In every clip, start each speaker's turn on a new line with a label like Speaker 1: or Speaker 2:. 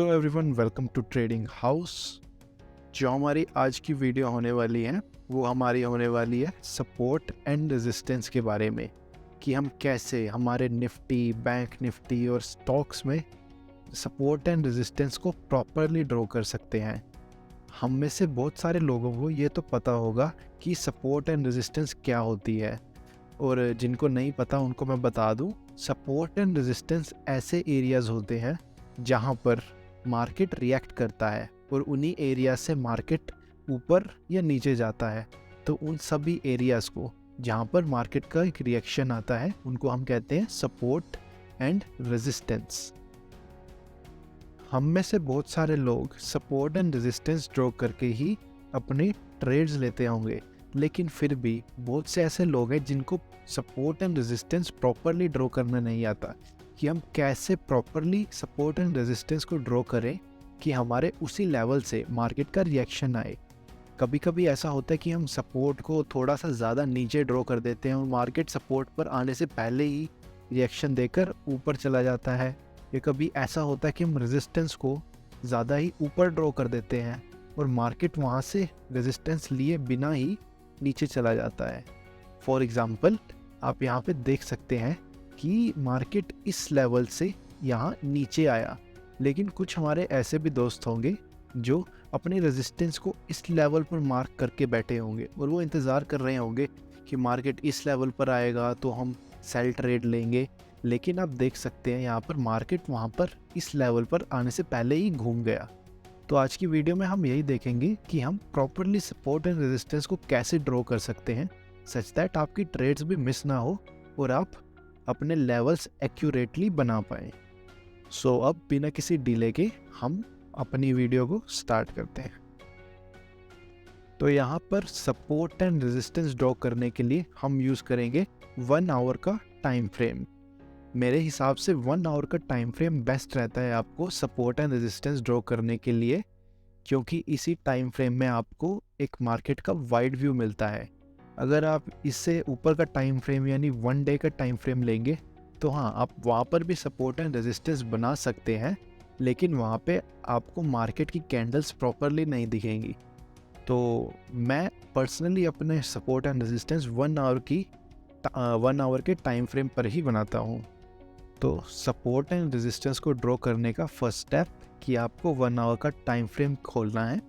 Speaker 1: So everyone, welcome to trading house. जो हमारी आज की वीडियो होने वाली है वो हमारी होने वाली है सपोर्ट एंड रेजिस्टेंस के बारे में, कि हम कैसे हमारे निफ्टी, बैंक निफ्टी और स्टॉक्स में सपोर्ट एंड रेजिस्टेंस को प्रॉपरली ड्रॉ कर सकते हैं। हम में से बहुत सारे लोगों को ये तो पता होगा कि सपोर्ट एंड रेजिस्टेंस क्या होती है, और जिनको नहीं पता उनको मैं बता दूं, सपोर्ट एंड रेजिस्टेंस ऐसे एरियाज़ होते हैं जहां पर मार्केट रिएक्ट करता है और उन्हीं एरिया से मार्केट ऊपर या नीचे जाता है। तो उन सभी एरियाज़ को जहां पर मार्केट का एक रिएक्शन आता है उनको हम कहते हैं सपोर्ट एंड रेजिस्टेंस। हम में से बहुत सारे लोग सपोर्ट एंड रेजिस्टेंस ड्रॉ करके ही अपने ट्रेड्स लेते होंगे, लेकिन फिर भी बहुत से ऐसे लोग हैं जिनको support and resistance properly draw करना नहीं आता, कि हम कैसे प्रॉपरली सपोर्ट एंड रेजिस्टेंस को ड्रॉ करें कि हमारे उसी लेवल से मार्केट का रिएक्शन आए। कभी कभी ऐसा होता है कि हम सपोर्ट को थोड़ा सा ज़्यादा नीचे ड्रॉ कर देते हैं और मार्केट सपोर्ट पर आने से पहले ही रिएक्शन देकर ऊपर चला जाता है, या कभी ऐसा होता है कि हम रेजिस्टेंस को ज़्यादा ही ऊपर ड्रॉ कर देते हैं और मार्केट वहाँ से रेजिस्टेंस लिए बिना ही नीचे चला जाता है। फॉर एग्ज़ाम्पल, आप यहाँ पे देख सकते हैं कि मार्केट इस लेवल से यहाँ नीचे आया, लेकिन कुछ हमारे ऐसे भी दोस्त होंगे जो अपने रेजिस्टेंस को इस लेवल पर मार्क करके बैठे होंगे और वो इंतज़ार कर रहे होंगे कि मार्केट इस लेवल पर आएगा तो हम सेल ट्रेड लेंगे। लेकिन आप देख सकते हैं यहाँ पर मार्केट वहाँ पर इस लेवल पर आने से पहले ही घूम गया। तो आज की वीडियो में हम यही देखेंगे कि हम प्रॉपरली सपोर्ट एंड रेजिस्टेंस को कैसे ड्रॉ कर सकते हैं, सच दैट आपकी ट्रेड्स भी मिस ना हो और आप अपने लेवल्स एक्यूरेटली बना पाएँ। सो अब बिना किसी डिले के हम अपनी वीडियो को स्टार्ट करते हैं। तो यहाँ पर सपोर्ट एंड रेजिस्टेंस ड्रॉ करने के लिए हम यूज़ करेंगे 1 आवर का टाइम फ्रेम। मेरे हिसाब से 1 आवर का टाइम फ्रेम बेस्ट रहता है आपको सपोर्ट एंड रेजिस्टेंस ड्रॉ करने के लिए, क्योंकि इसी टाइम फ्रेम में आपको एक मार्केट का वाइड व्यू मिलता है। अगर आप इससे ऊपर का टाइम फ्रेम यानी 1 डे का टाइम फ्रेम लेंगे तो हाँ, आप वहाँ पर भी सपोर्ट एंड रेजिस्टेंस बना सकते हैं, लेकिन वहाँ पे आपको मार्केट की कैंडल्स प्रॉपरली नहीं दिखेंगी। तो मैं पर्सनली अपने सपोर्ट एंड रेजिस्टेंस 1 आवर के टाइम फ्रेम पर ही बनाता हूँ। तो सपोर्ट एंड रेजिस्टेंस को ड्रॉ करने का फर्स्ट स्टेप कि आपको 1 आवर का टाइम फ्रेम खोलना है,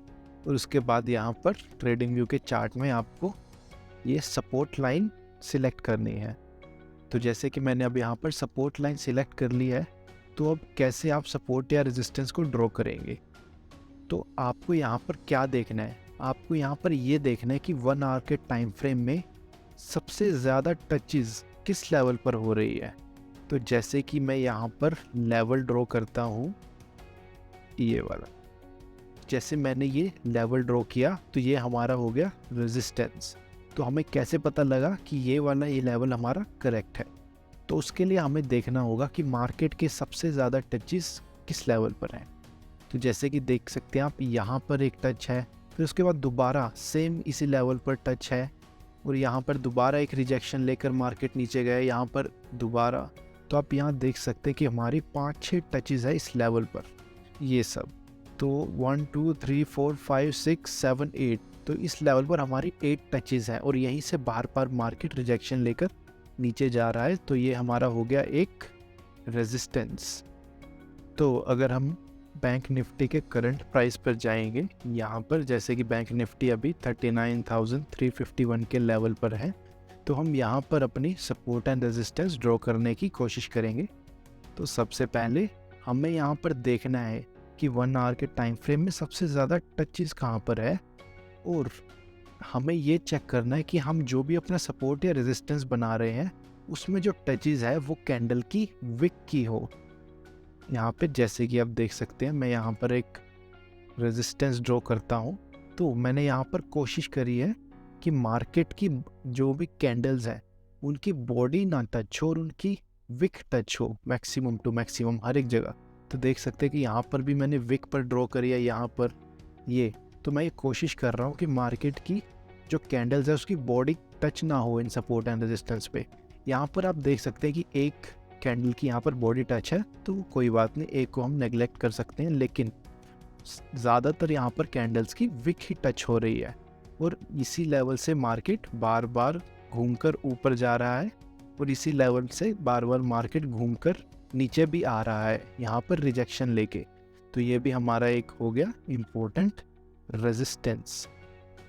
Speaker 1: और उसके बाद यहाँ पर ट्रेडिंग व्यू के चार्ट में आपको ये सपोर्ट लाइन सिलेक्ट करनी है। तो जैसे कि मैंने अब यहाँ पर सपोर्ट लाइन सिलेक्ट कर ली है, तो अब कैसे आप सपोर्ट या रेजिस्टेंस को ड्रॉ करेंगे। तो आपको यहाँ पर क्या देखना है, आपको यहाँ पर ये देखना है कि 1 आवर के टाइम फ्रेम में सबसे ज़्यादा टचेस किस लेवल पर हो रही है। तो जैसे कि मैं यहाँ पर लेवल ड्रॉ करता हूँ, ये वाला। जैसे मैंने ये लेवल ड्रॉ किया तो ये हमारा हो गया रेजिस्टेंस। तो हमें कैसे पता लगा कि ये लेवल हमारा करेक्ट है। तो उसके लिए हमें देखना होगा कि मार्केट के सबसे ज़्यादा टचेस किस लेवल पर हैं। तो जैसे कि देख सकते हैं आप, यहाँ पर एक टच है, फिर उसके बाद दोबारा सेम इसी लेवल पर टच है, और यहाँ पर दोबारा एक रिजेक्शन लेकर मार्केट नीचे गए, यहाँ पर दोबारा। तो आप यहाँ देख सकते हैं कि हमारी 5-6 टचेस है इस लेवल पर, ये सब। तो 1 2 3 4 5 6 7 8, तो इस लेवल पर हमारी 8 टचेस हैं, और यहीं से बार बार मार्केट रिजेक्शन लेकर नीचे जा रहा है। तो ये हमारा हो गया एक रेजिस्टेंस। तो अगर हम बैंक निफ्टी के करंट प्राइस पर जाएंगे, यहाँ पर जैसे कि बैंक निफ्टी अभी 39,351 के लेवल पर है, तो हम यहाँ पर अपनी सपोर्ट एंड रेजिस्टेंस ड्रॉ करने की कोशिश करेंगे। तो सबसे पहले हमें यहाँ पर देखना है कि 1 आवर के टाइम फ्रेम में सबसे ज़्यादा टचेस कहाँ पर है, और हमें ये चेक करना है कि हम जो भी अपना सपोर्ट या रेजिस्टेंस बना रहे हैं उसमें जो टचेस है वो कैंडल की विक की हो। यहाँ पे जैसे कि आप देख सकते हैं, मैं यहाँ पर एक रेजिस्टेंस ड्रॉ करता हूँ। तो मैंने यहाँ पर कोशिश करी है कि मार्केट की जो भी कैंडल्स हैं उनकी बॉडी ना टच हो और उनकी विक टच हो, मैक्सिमम टू मैक्सिमम हर एक जगह। तो देख सकते हैं कि यहाँ पर भी मैंने विक पर ड्रॉ करी है, यहाँ पर ये। तो मैं ये कोशिश कर रहा हूँ कि मार्केट की जो कैंडल्स है उसकी बॉडी टच ना हो इन सपोर्ट एंड रेजिस्टेंस पे। यहाँ पर आप देख सकते हैं कि एक कैंडल की यहाँ पर बॉडी टच है तो कोई बात नहीं, एक को हम नेगलेक्ट कर सकते हैं, लेकिन ज़्यादातर यहाँ पर कैंडल्स की विक ही टच हो रही है और इसी लेवल से मार्केट बार बार घूमकर ऊपर जा रहा है और इसी लेवल से बार बार मार्केट घूमकर नीचे भी आ रहा है यहाँ पर रिजेक्शन लेके। तो ये भी हमारा एक हो गया इम्पोर्टेंट रेजिस्टेंस।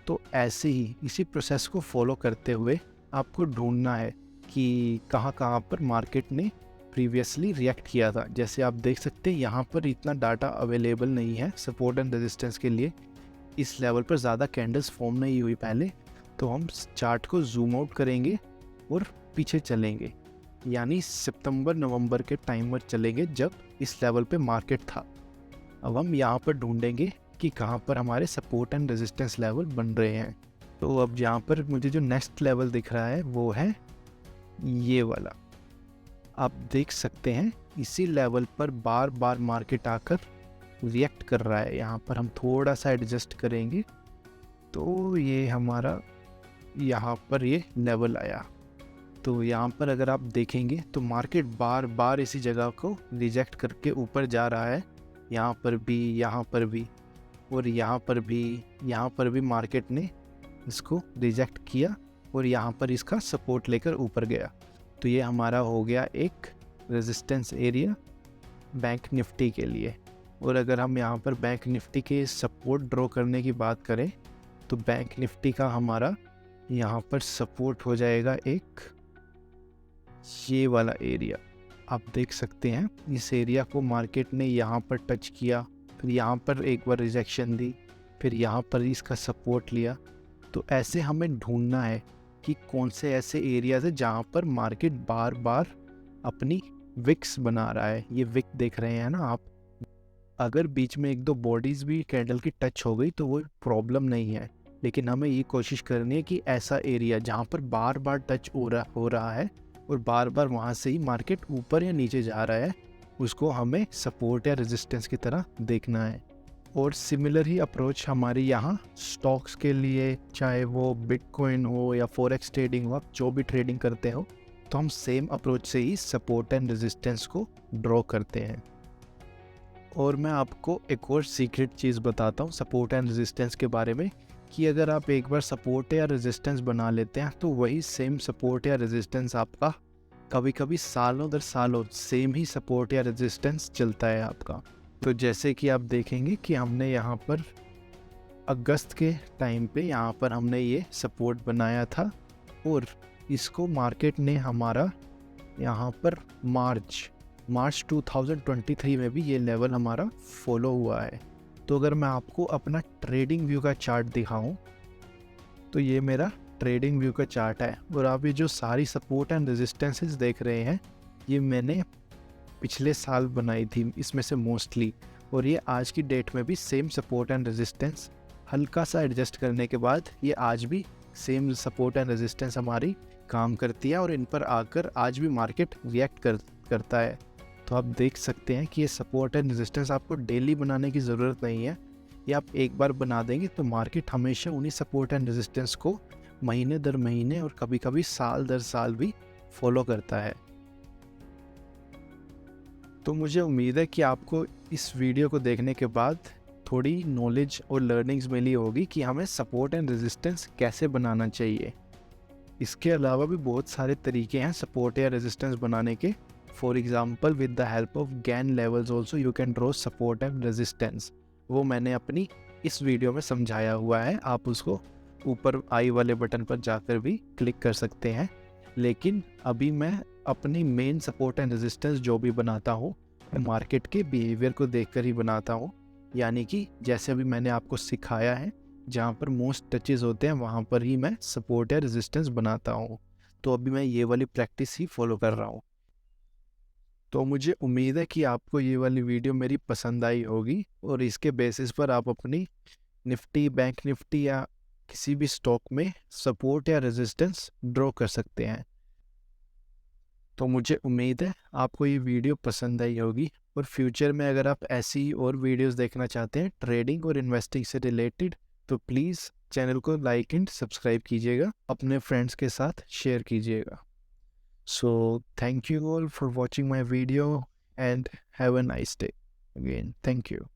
Speaker 1: तो ऐसे ही इसी प्रोसेस को फॉलो करते हुए आपको ढूंढना है कि कहाँ कहाँ पर मार्केट ने प्रीवियसली रिएक्ट किया था। जैसे आप देख सकते हैं यहाँ पर इतना डाटा अवेलेबल नहीं है सपोर्ट एंड रेजिस्टेंस के लिए, इस लेवल पर ज़्यादा कैंडल्स फॉर्म नहीं हुई पहले। तो हम चार्ट को जूम आउट करेंगे और पीछे चलेंगे, यानी सितंबर नवंबर के टाइम पर चलेंगे जब इस लेवल पे मार्केट था। अब हम यहाँ पर ढूंढेंगे कि कहाँ पर हमारे सपोर्ट एंड रेजिस्टेंस लेवल बन रहे हैं। तो अब यहाँ पर मुझे जो नेक्स्ट लेवल दिख रहा है वो है ये वाला। आप देख सकते हैं इसी लेवल पर बार बार मार्केट आकर रिएक्ट कर रहा है। यहाँ पर हम थोड़ा सा एडजस्ट करेंगे तो ये हमारा यहाँ पर ये लेवल आया। तो यहाँ पर अगर आप देखेंगे तो मार्केट बार बार इसी जगह को रिजेक्ट करके ऊपर जा रहा है, यहाँ पर भी, यहाँ पर भी और यहाँ पर भी। यहाँ पर भी मार्केट ने इसको रिजेक्ट किया और यहाँ पर इसका सपोर्ट लेकर ऊपर गया। तो ये हमारा हो गया एक रेजिस्टेंस एरिया बैंक निफ्टी के लिए। और अगर हम यहाँ पर बैंक निफ्टी के सपोर्ट ड्रॉ करने की बात करें तो बैंक निफ्टी का हमारा यहाँ पर सपोर्ट हो जाएगा एक ये वाला एरिया। आप देख सकते हैं इस एरिया को मार्केट ने यहाँ पर टच किया, फिर यहाँ पर एक बार रिजेक्शन दी, फिर यहाँ पर इसका सपोर्ट लिया। तो ऐसे हमें ढूंढना है कि कौन से ऐसे एरियाज है जहाँ पर मार्केट बार बार अपनी विक्स बना रहा है। ये विक देख रहे हैं ना आप, अगर बीच में एक दो बॉडीज़ भी कैंडल की टच हो गई तो वो प्रॉब्लम नहीं है, लेकिन हमें ये कोशिश करनी है कि ऐसा एरिया जहाँ पर बार बार टच हो रहा है और बार बार वहाँ से ही मार्केट ऊपर या नीचे जा रहा है, उसको हमें सपोर्ट या रेजिस्टेंस की तरह देखना है। और सिमिलर ही अप्रोच हमारी यहाँ स्टॉक्स के लिए, चाहे वो बिटकॉइन हो या फॉरेक्स ट्रेडिंग हो, आप जो भी ट्रेडिंग करते हो तो हम सेम अप्रोच से ही सपोर्ट एंड रेजिस्टेंस को ड्रॉ करते हैं। और मैं आपको एक और सीक्रेट चीज़ बताता हूँ सपोर्ट एंड रेजिस्टेंस के बारे में, कि अगर आप एक बार सपोर्ट या रेजिस्टेंस बना लेते हैं तो वही सेम सपोर्ट या रेजिस्टेंस आपका कभी कभी सालों दर सालों सेम ही सपोर्ट या रेजिस्टेंस चलता है आपका। तो जैसे कि आप देखेंगे कि हमने यहाँ पर अगस्त के टाइम पे यहाँ पर हमने ये सपोर्ट बनाया था और इसको मार्केट ने हमारा यहाँ पर मार्च 2023 में भी ये लेवल हमारा फॉलो हुआ है। तो अगर मैं आपको अपना ट्रेडिंग व्यू का चार्ट दिखाऊं तो ये मेरा ट्रेडिंग व्यू का चार्ट है और आप ये जो सारी सपोर्ट एंड रेजिस्टेंसेस देख रहे हैं ये मैंने पिछले साल बनाई थी इसमें से मोस्टली, और ये आज की डेट में भी सेम सपोर्ट एंड रेजिस्टेंस हल्का सा एडजस्ट करने के बाद ये आज भी सेम सपोर्ट एंड रेजिस्टेंस हमारी काम करती है और इन पर आकर आज भी मार्केट रिएक्ट करता है। तो आप देख सकते हैं कि ये सपोर्ट एंड रेजिस्टेंस आपको डेली बनाने की ज़रूरत नहीं है, ये आप एक बार बना देंगे तो मार्केट हमेशा उन्हीं सपोर्ट एंड रेजिस्टेंस को महीने दर महीने और कभी कभी साल दर साल भी फॉलो करता है। तो मुझे उम्मीद है कि आपको इस वीडियो को देखने के बाद थोड़ी नॉलेज और लर्निंग्स मिली होगी कि हमें सपोर्ट एंड रेजिस्टेंस कैसे बनाना चाहिए। इसके अलावा भी बहुत सारे तरीके हैं सपोर्ट या रेजिस्टेंस बनाने के। For example with the help of Gann levels also you can draw support and resistance, वो मैंने अपनी इस वीडियो में समझाया हुआ है, आप उसको ऊपर आई वाले बटन पर जाकर भी क्लिक कर सकते हैं। लेकिन अभी मैं अपनी मेन सपोर्ट एंड रेजिस्टेंस जो भी बनाता हूँ मार्केट के बिहेवियर को देखकर ही बनाता हूँ, यानी कि जैसे अभी मैंने आपको सिखाया है जहाँ पर मोस्ट टचेस होते हैं वहाँ पर ही मैं सपोर्ट या रेजिस्टेंस बनाता हूँ। तो अभी मैं ये वाली प्रैक्टिस ही फॉलो कर रहा हूँ। तो मुझे उम्मीद है कि आपको ये वाली वीडियो मेरी पसंद आई होगी और इसके बेसिस पर आप अपनी निफ्टी, बैंक निफ्टी या किसी भी स्टॉक में सपोर्ट या रेजिस्टेंस ड्रॉ कर सकते हैं। तो मुझे उम्मीद है आपको ये वीडियो पसंद आई होगी और फ्यूचर में अगर आप ऐसी और वीडियोस देखना चाहते हैं ट्रेडिंग और इन्वेस्टिंग से रिलेटेड तो प्लीज़ चैनल को लाइक एंड सब्सक्राइब कीजिएगा, अपने फ्रेंड्स के साथ शेयर कीजिएगा। So thank you all for watching my video and have a nice day. Again, thank you.